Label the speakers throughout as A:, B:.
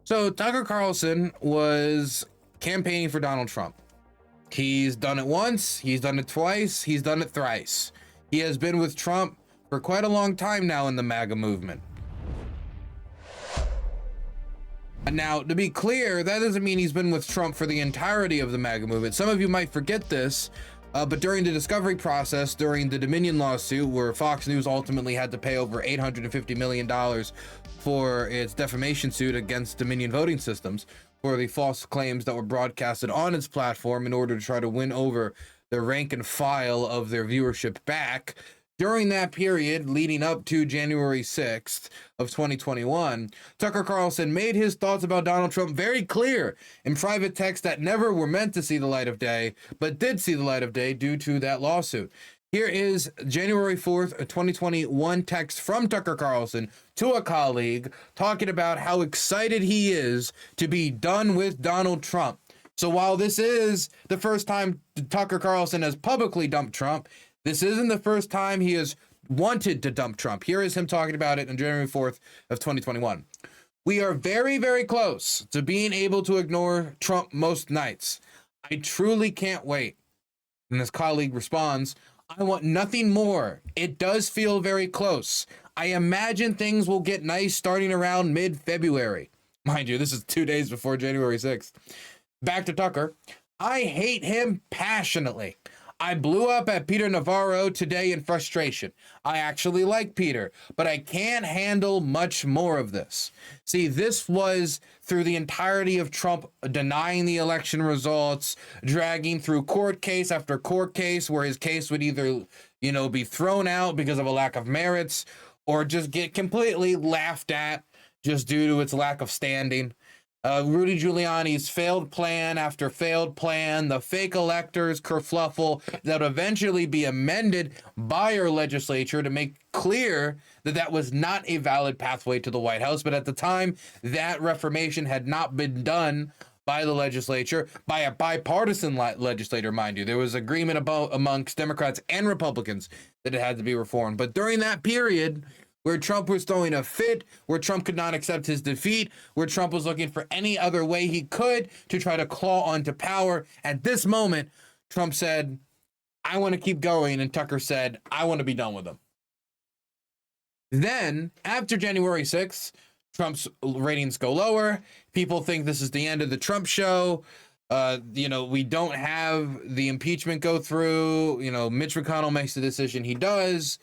A: So Tucker Carlson was campaigning for Donald Trump. He's done it once, he's done it twice, he's done it thrice. He has been with Trump for quite a long time now in the MAGA movement. Now, to be clear, that doesn't mean he's been with Trump for the entirety of the MAGA movement. Some of you might forget this, but during the discovery process, during the Dominion lawsuit, where Fox News ultimately had to pay over $850 million for its defamation suit against Dominion voting systems for the false claims that were broadcasted on its platform in order to try to win over the rank and file of their viewership back. During that period leading up to January 6th of 2021, Tucker Carlson made his thoughts about Donald Trump very clear in private texts that never were meant to see the light of day, but did see the light of day due to that lawsuit. Here is January 4th, 2021 text from Tucker Carlson to a colleague talking about how excited he is to be done with Donald Trump. So while this is the first time Tucker Carlson has publicly dumped Trump, this isn't the first time he has wanted to dump Trump. Here is him talking about it on January 4th of 2021. We are very, very close to being able to ignore Trump most nights. I truly can't wait. And this colleague responds, I want nothing more. It does feel very close. I imagine things will get nice starting around mid-February. Mind you, this is 2 days before January 6th. Back to Tucker. I hate him passionately. I blew up at Peter Navarro today in frustration. I actually like Peter, but I can't handle much more of this. See, this was through the entirety of Trump denying the election results, dragging through court case after court case where his case would either, be thrown out because of a lack of merits or just get completely laughed at just due to its lack of standing. Rudy Giuliani's failed plan after failed plan, the fake electors kerfluffle that would eventually be amended by our legislature to make clear that that was not a valid pathway to the White House. But at the time, that reformation had not been done by the legislature, by a bipartisan legislator, mind you. There was agreement amongst Democrats and Republicans that it had to be reformed. But during that period, where Trump was throwing a fit, where Trump could not accept his defeat, where Trump was looking for any other way he could to try to claw onto power. At this moment, Trump said, I want to keep going. And Tucker said, I want to be done with him. Then, after January 6th, Trump's ratings go lower. People think this is the end of the Trump show. We don't have the impeachment go through. Mitch McConnell makes the decision he does.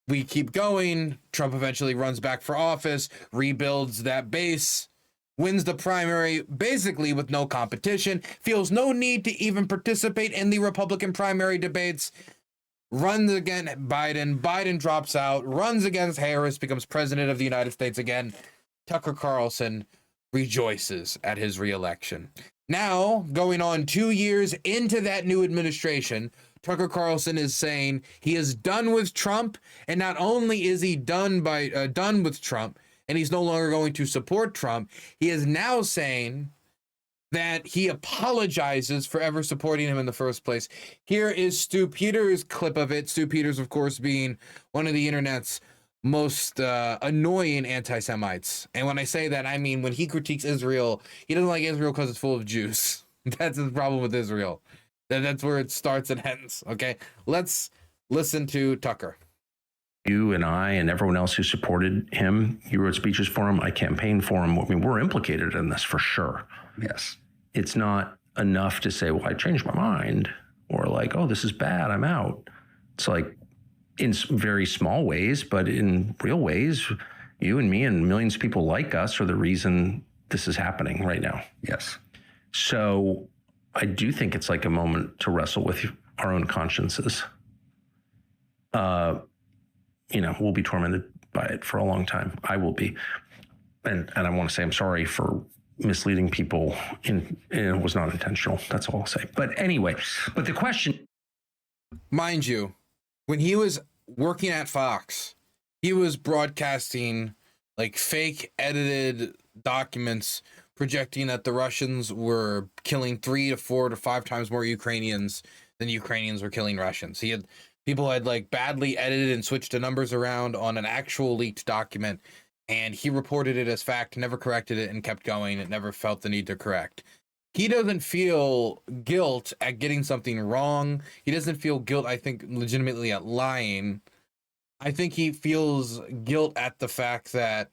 A: We keep going. Trump eventually runs back for office, rebuilds that base, wins the primary basically with no competition, feels no need to even participate in the Republican primary debates, runs against Biden drops out, runs against Harris, becomes president of the United States again. Tucker Carlson rejoices at his reelection. Now, going on 2 years into that new administration, Tucker Carlson is saying he is done with Trump, and not only is he done with Trump, and he's no longer going to support Trump, he is now saying that he apologizes for ever supporting him in the first place. Here is Stu Peters' clip of it. Stu Peters, of course, being one of the internet's most annoying anti-Semites. And when I say that, I mean when he critiques Israel, he doesn't like Israel because it's full of Jews. That's his problem with Israel. That's where it starts and ends. Okay, let's listen to Tucker.
B: You and I and everyone else who supported him, he wrote speeches for him, I campaigned for him. I mean, we're implicated in this for sure.
C: Yes.
B: It's not enough to say, well, I changed my mind, or like, oh, this is bad, I'm out. It's like in very small ways, but in real ways, you and me and millions of people like us are the reason this is happening right now.
C: Yes.
B: So I do think it's like a moment to wrestle with our own consciences. We'll be tormented by it for a long time. I will be. And I want to say I'm sorry for misleading people. And it was not intentional. That's all I'll say. But anyway, but the question.
A: Mind you, when he was working at Fox, he was broadcasting like fake edited documents projecting that the Russians were killing 3 to 4 to 5 times more Ukrainians than Ukrainians were killing Russians. People had like badly edited and switched the numbers around on an actual leaked document and he reported it as fact, never corrected it, and kept going. It never felt the need to correct. He doesn't feel guilt at getting something wrong. He doesn't feel guilt, I think, legitimately at lying. I think he feels guilt at the fact that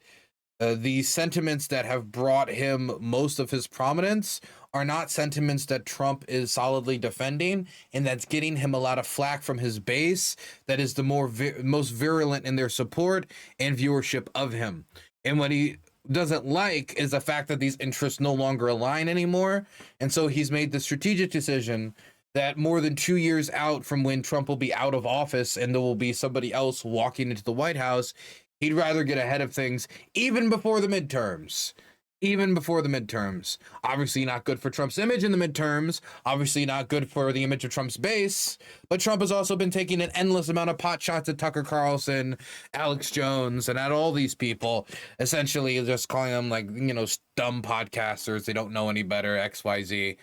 A: the sentiments that have brought him most of his prominence are not sentiments that Trump is solidly defending, and that's getting him a lot of flack from his base that is the most virulent in their support and viewership of him. And what he doesn't like is the fact that these interests no longer align anymore. And so he's made the strategic decision that more than 2 years out from when Trump will be out of office and there will be somebody else walking into the White House, he'd rather get ahead of things even before the midterms. Obviously not good for Trump's image in the midterms, obviously not good for the image of Trump's base, but Trump has also been taking an endless amount of pot shots at Tucker Carlson, Alex Jones, and at all these people, essentially just calling them like, dumb podcasters. They don't know any better, XYZ.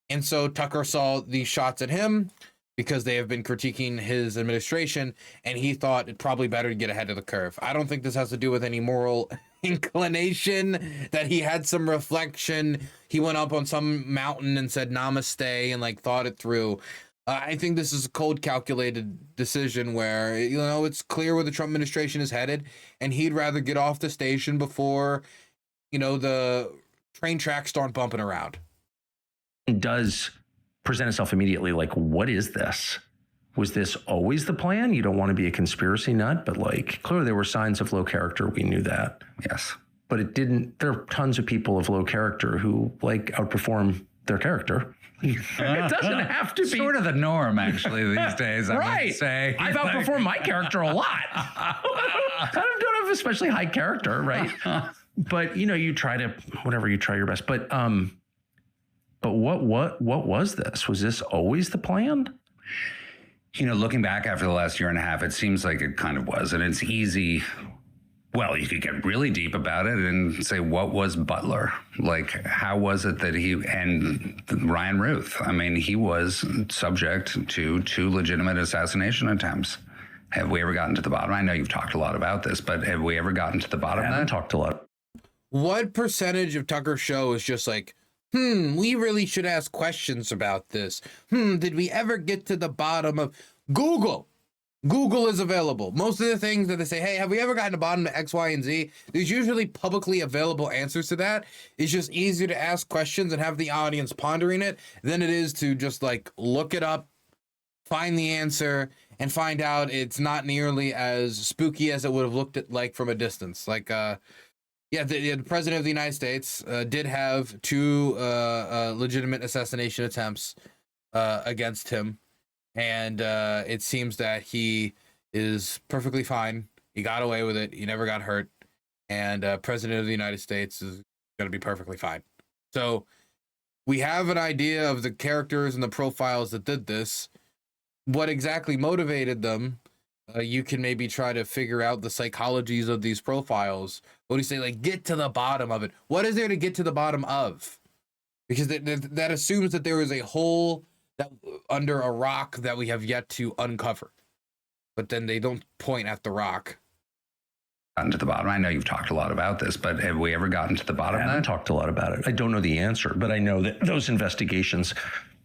A: And so Tucker saw these shots at him because they have been critiquing his administration, and he thought it probably better to get ahead of the curve. I don't think this has to do with any moral inclination, that he had some reflection. He went up on some mountain and said namaste and thought it through. I think this is a cold, calculated decision where, it's clear where the Trump administration is headed, and he'd rather get off the station before, the train tracks start bumping around.
B: Does present itself immediately like, what is this? Was this always the plan? You don't want to be a conspiracy nut, but clearly there were signs of low character. We knew that.
C: Yes.
B: But it didn't. There are tons of people of low character who outperform their character. It doesn't have to be
C: sort of the norm, actually, these days. I would say
B: I've outperformed my character a lot. I don't have especially high character, right? But you try your best. But what was this? Was this always the plan?
C: Looking back after the last year and a half, it seems like it kind of was. And it's easy. Well, you could get really deep about it and say, what was Butler? How was it that and Ryan Ruth? I mean, he was subject to 2 legitimate assassination attempts. Have we ever gotten to the bottom? I know you've talked a lot about this, but have we ever gotten to the bottom of that?
B: Talked a lot.
A: What percentage of Tucker's show is just we really should ask questions about this. Did we ever get to the bottom of Google? Google is available. Most of the things that they say, hey, have we ever gotten to the bottom of X, Y, and Z? There's usually publicly available answers to that. It's just easier to ask questions and have the audience pondering it than it is to just look it up, find the answer, and find out it's not nearly as spooky as it would have looked at from a distance. The president of the United States did have 2 legitimate assassination attempts against him. And it seems that he is perfectly fine. He got away with it. He never got hurt. And president of the United States is going to be perfectly fine. So we have an idea of the characters and the profiles that did this. What exactly motivated them? You can maybe try to figure out the psychologies of these profiles. What do you say? Get to the bottom of it. What is there to get to the bottom of? Because that assumes that there is a hole under a rock that we have yet to uncover. But then they don't point at the rock.
C: Gotten to the bottom. I know you've talked a lot about this, but have we ever gotten to the bottom of that?
B: I haven't talked a lot about it. I don't know the answer, but I know that those investigations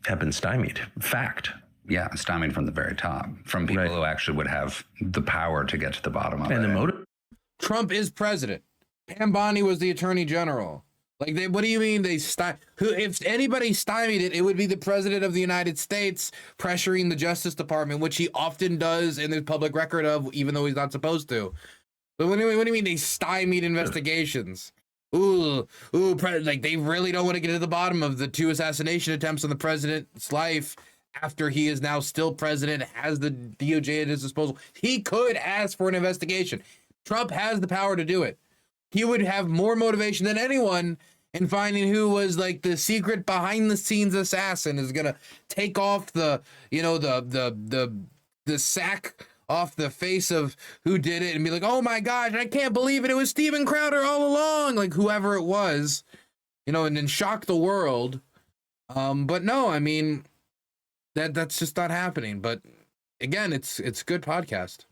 B: have been stymied. Fact.
C: Yeah, stymied from the very top, from people who actually would have the power to get to the bottom of it.
B: And the motive?
A: Trump is president. Pam Bondi was the attorney general. What do you mean they if anybody stymied it, it would be the president of the United States pressuring the Justice Department, which he often does in the public record of, even though he's not supposed to. But what do you mean they stymied investigations? They really don't want to get to the bottom of the 2 assassination attempts on the president's life after he is now still president, has the DOJ at his disposal. He could ask for an investigation. Trump has the power to do it. He would have more motivation than anyone in finding who was the secret behind the scenes assassin, is going to take off the sack off the face of who did it and be oh my gosh, I can't believe it. It was Steven Crowder all along, whoever it was, and then shock the world. But no, I mean, that's just not happening. But again, it's good podcast.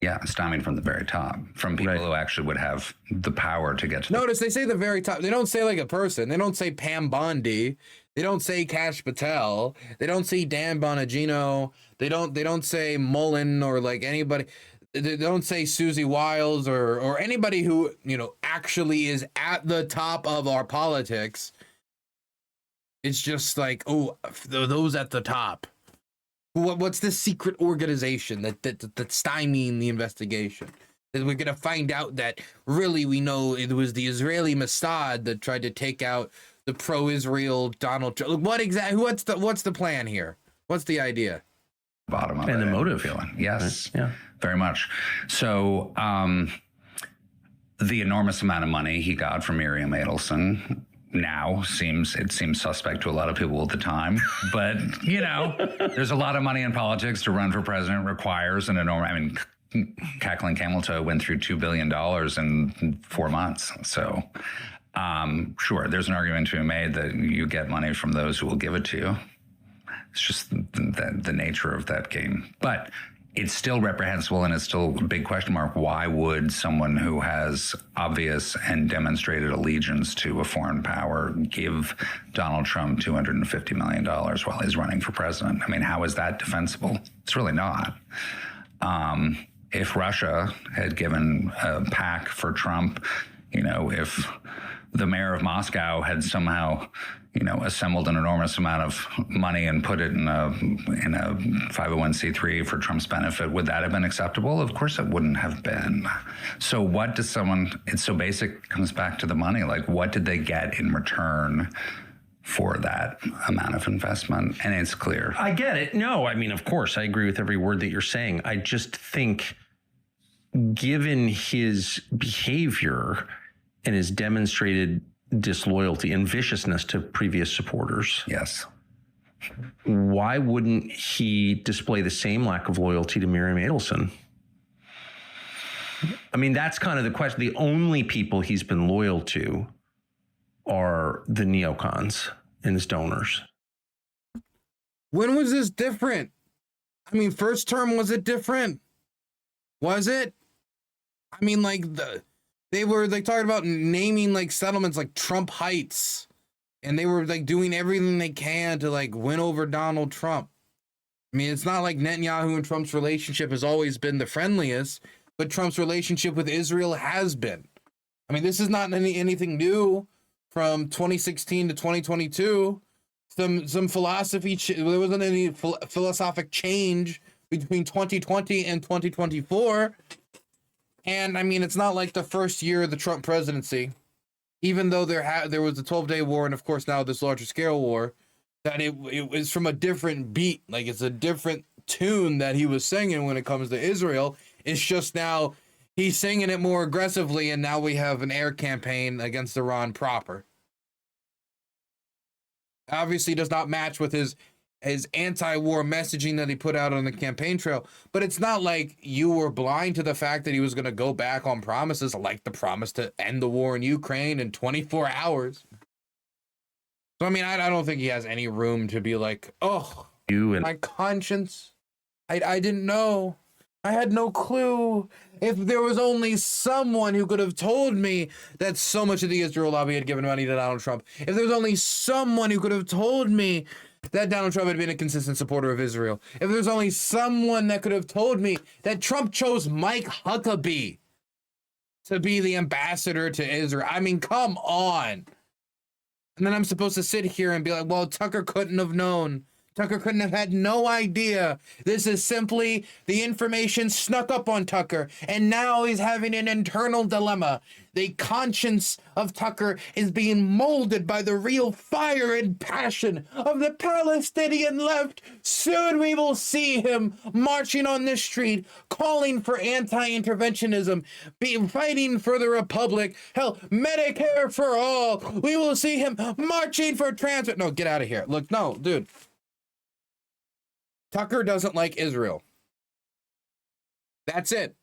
C: Yeah, stymied from the very top, from people
B: Right.
C: who actually would have the power to get to
A: Notice they say the very top. They don't say like a person. They don't say Pam Bondi. They don't say Kash Patel. They don't say Dan Bonagino. They don't say Mullen or like anybody. They don't say Susie Wiles or anybody who, you know, actually is at the top of our politics. It's just like, oh, those at the top. What's this secret organization that's stymieing the investigation? That we're gonna find out that really we know it was the Israeli Mossad that tried to take out the pro-Israel Donald Trump. What exactly? What's the plan here? What's the idea?
C: the bottom of it.
B: And the motive.
C: Feeling. Yes,
B: Yeah.
C: very much. So the enormous amount of money he got from Miriam Adelson now seems suspect to a lot of people at the time, but you know, there's a lot of money in politics. To run for president requires an enormous. I mean, Kathleen Camel Toe went through $2 billion in 4 months. So, sure, there's an argument to be made that you get money from those who will give it to you. It's just the nature of that game, but it's still reprehensible, and it's still a big question mark. Why would someone who has obvious and demonstrated allegiance to a foreign power give Donald Trump $250 million while he's running for president? I mean, how is that defensible? It's really not. If Russia had given a PAC for Trump, you know, if the mayor of Moscow had somehow, you know, assembled an enormous amount of money and put it in a 501c3 for Trump's benefit, would that have been acceptable? Of course it wouldn't have been. So what does someone, it's so basic, comes back to the money. Like, what did they get in return for that amount of investment? And it's clear.
B: I get it. No, I mean, of course, I agree with every word that you're saying. I just think, given his behavior and his demonstrated disloyalty and viciousness to previous supporters,
C: Yes.
B: why wouldn't he display the same lack of loyalty to Miriam Adelson? I mean, that's kind of the question. The only people he's been loyal to are the neocons and his donors.
A: When was this different? I mean, first term, was it different? Was it? I mean, like, they were like talking about naming like settlements like Trump Heights, and they were like doing everything they can to like win over Donald Trump. I mean, it's not like Netanyahu and Trump's relationship has always been the friendliest, but Trump's relationship with Israel has been. I mean, this is not anything new from 2016 to 2022. Some philosophy, there wasn't any philosophic change between 2020 and 2024. And I mean, it's not like the first year of the Trump presidency, even though there was a 12-day war and of course now this larger scale war, that it was from a different beat. Like, it's a different tune that he was singing when it comes to Israel. It's just now he's singing it more aggressively, and now we have an air campaign against Iran proper. Obviously does not match with his anti-war messaging that he put out on the campaign trail, but it's not like you were blind to the fact that he was going to go back on promises like the promise to end the war in Ukraine in 24 hours. So, I mean, I don't think he has any room to be like, oh, my conscience, I didn't know. I had no clue. If there was only someone who could have told me that so much of the Israel lobby had given money to Donald Trump, if there was only someone who could have told me that Donald Trump had been a consistent supporter of Israel, if there's only someone that could have told me that Trump chose Mike Huckabee to be the ambassador to Israel. I mean, come on. And then I'm supposed to sit here and be like, well, Tucker couldn't have known. Tucker couldn't have had no idea. This is simply the information snuck up on Tucker, and now he's having an internal dilemma. The conscience of Tucker is being molded by the real fire and passion of the Palestinian left. Soon we will see him marching on the street, calling for anti-interventionism, fighting for the Republic. Hell, Medicare for all. We will see him marching for trans. No, get out of here. Look, no, dude. Tucker doesn't like Israel. That's it.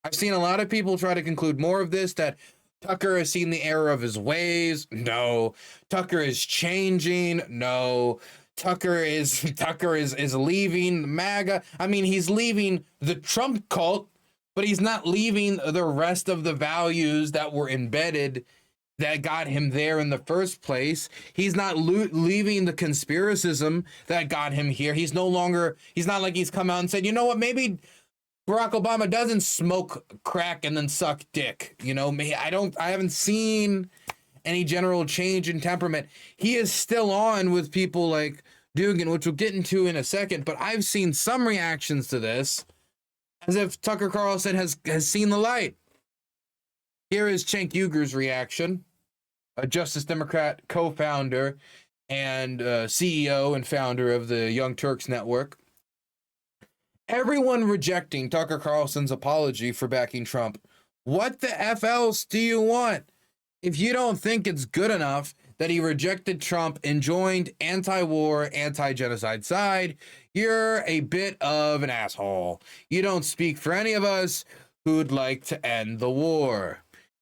A: I've seen a lot of people try to conclude more of this, that Tucker has seen the error of his ways. No. Tucker is changing. No. Tucker is leaving MAGA. I mean, he's leaving the Trump cult, but he's not leaving the rest of the values that were embedded that got him there in the first place. He's not leaving the conspiracism that got him here. He's not like he's come out and said, you know what, maybe Barack Obama doesn't smoke crack and then suck dick. You know, I haven't seen any general change in temperament. He is still on with people like Dugan, which we'll get into in a second, but I've seen some reactions to this as if Tucker Carlson has seen the light. Here is Cenk Uyghur's reaction, a Justice Democrat co-founder and CEO and founder of the Young Turks Network. Everyone rejecting Tucker Carlson's apology for backing Trump. What the F else do you want? If you don't think it's good enough that he rejected Trump and joined anti-war, anti-genocide side, you're a bit of an asshole. You don't speak for any of us who'd like to end the war.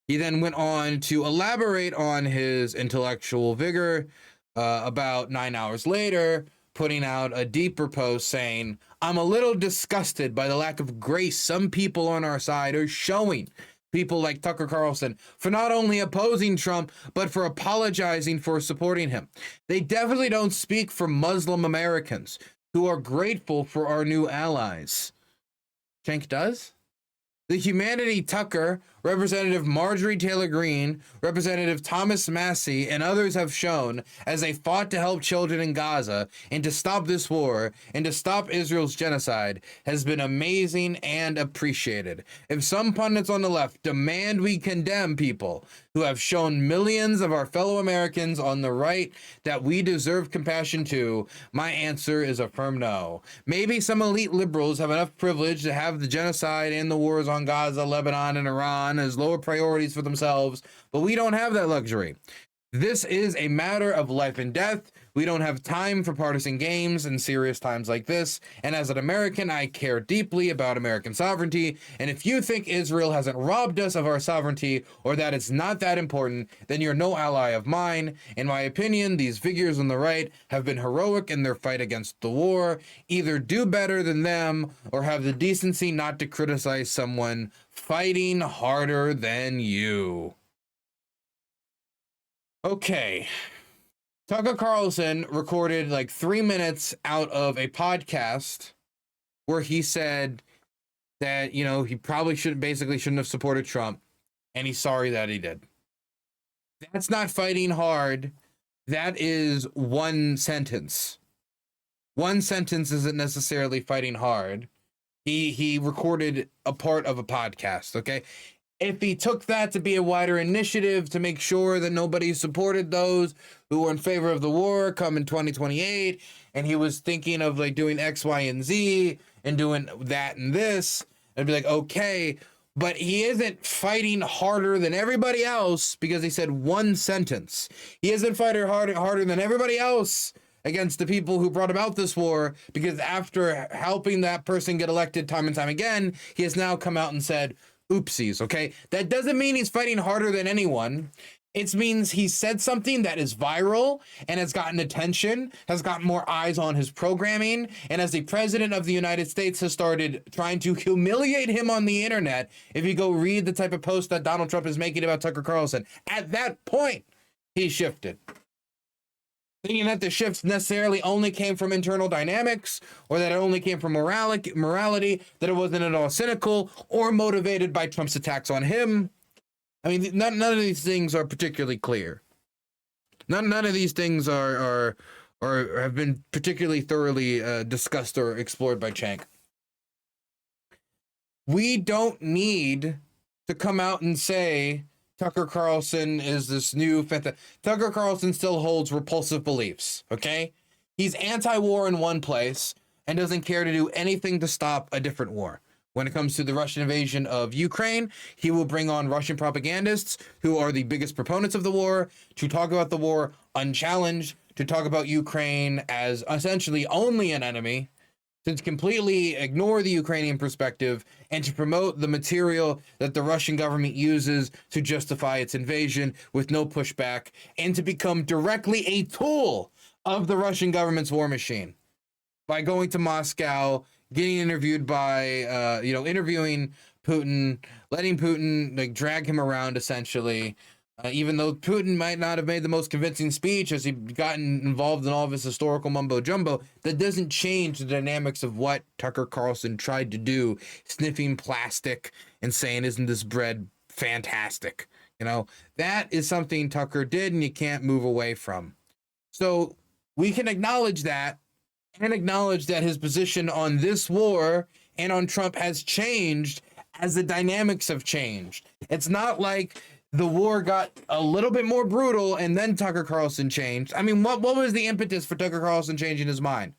A: He then went on to elaborate on his intellectual vigor about 9 hours later, putting out a deeper post saying, I'm a little disgusted by the lack of grace some people on our side are showing people like Tucker Carlson for not only opposing Trump, but for apologizing for supporting him. They definitely don't speak for Muslim Americans who are grateful for our new allies. Cenk does? The Humanity Tucker, Representative Marjorie Taylor Greene, Representative Thomas Massie, and others have shown as they fought to help children in Gaza and to stop this war and to stop Israel's genocide has been amazing and appreciated. If some pundits on the left demand we condemn people who have shown millions of our fellow Americans on the right that we deserve compassion to, my answer is a firm no. Maybe some elite liberals have enough privilege to have the genocide and the wars on Gaza, Lebanon, and Iran as lower priorities for themselves, but we don't have that luxury. This is a matter of life and death. We don't have time for partisan games in serious times like this. And as an American, I care deeply about American sovereignty. And if you think Israel hasn't robbed us of our sovereignty or that it's not that important, then you're no ally of mine. In my opinion, these figures on the right have been heroic in their fight against the war. Either do better than them or have the decency not to criticize someone fighting harder than you. Okay. Tucker Carlson recorded like 3 minutes out of a podcast where he said that, you know, he probably shouldn't have supported Trump, and he's sorry that he did. That's not fighting hard. That is one sentence. One sentence isn't necessarily fighting hard. He recorded a part of a podcast, okay? If he took that to be a wider initiative to make sure that nobody supported those who were in favor of the war come in 2028, and he was thinking of like doing X, Y, and Z and doing that and this, I'd be like, okay, but he isn't fighting harder than everybody else because he said one sentence. He isn't fighting harder than everybody else against the people who brought about this war because after helping that person get elected time and time again, he has now come out and said, oopsies, okay? That doesn't mean he's fighting harder than anyone. It means he said something that is viral and has gotten attention, has gotten more eyes on his programming, and as the president of the United States has started trying to humiliate him on the internet, if you go read the type of post that Donald Trump is making about Tucker Carlson, at that point, he shifted. Thinking that the shifts necessarily only came from internal dynamics or that it only came from morality, that it wasn't at all cynical or motivated by Trump's attacks on him. I mean, none of these things are particularly clear. None of these things are have been particularly thoroughly discussed or explored by Cenk. We don't need to come out and say Tucker Carlson is this new Tucker Carlson still holds repulsive beliefs, okay? He's anti-war in one place and doesn't care to do anything to stop a different war. When it comes to the Russian invasion of Ukraine, he will bring on Russian propagandists who are the biggest proponents of the war to talk about the war unchallenged, to talk about Ukraine as essentially only an enemy, to completely ignore the Ukrainian perspective and to promote the material that the Russian government uses to justify its invasion with no pushback, and to become directly a tool of the Russian government's war machine by going to Moscow, getting interviewed by, interviewing Putin, letting Putin like drag him around essentially. Even though Putin might not have made the most convincing speech as he gotten involved in all of his historical mumbo jumbo, that doesn't change the dynamics of what Tucker Carlson tried to do, sniffing plastic and saying, "Isn't this bread fantastic?" That is something Tucker did and you can't move away from. So we can acknowledge that and acknowledge that his position on this war and on Trump has changed as the dynamics have changed. It's not like the war got a little bit more brutal and then Tucker Carlson changed. I mean, what was the impetus for Tucker Carlson changing his mind?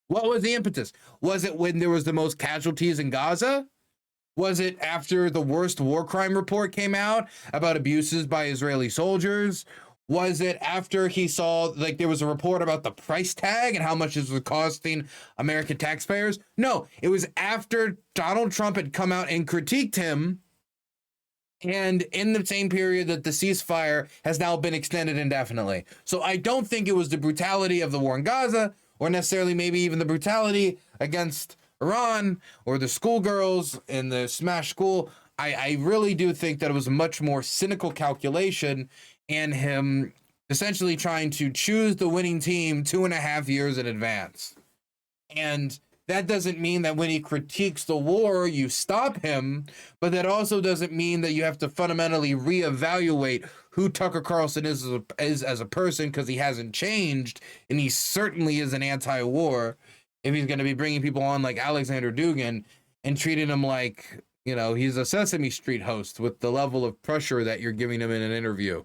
A: What was the impetus? Was it when there was the most casualties in Gaza? Was it after the worst war crime report came out about abuses by Israeli soldiers? Was it after he saw, like, there was a report about the price tag and how much this was costing American taxpayers? No, it was after Donald Trump had come out and critiqued him, and in the same period that the ceasefire has now been extended indefinitely. So I don't think it was the brutality of the war in Gaza, or necessarily maybe even the brutality against Iran or the schoolgirls in the smashed school. I really do think that it was a much more cynical calculation and him essentially trying to choose the winning team 2.5 years in advance. And that doesn't mean that when he critiques the war, you stop him, but that also doesn't mean that you have to fundamentally reevaluate who Tucker Carlson is as a person, because he hasn't changed, and he certainly is an anti-war if he's going to be bringing people on like Alexander Dugin and treating him like, he's a Sesame Street host with the level of pressure that you're giving him in an interview.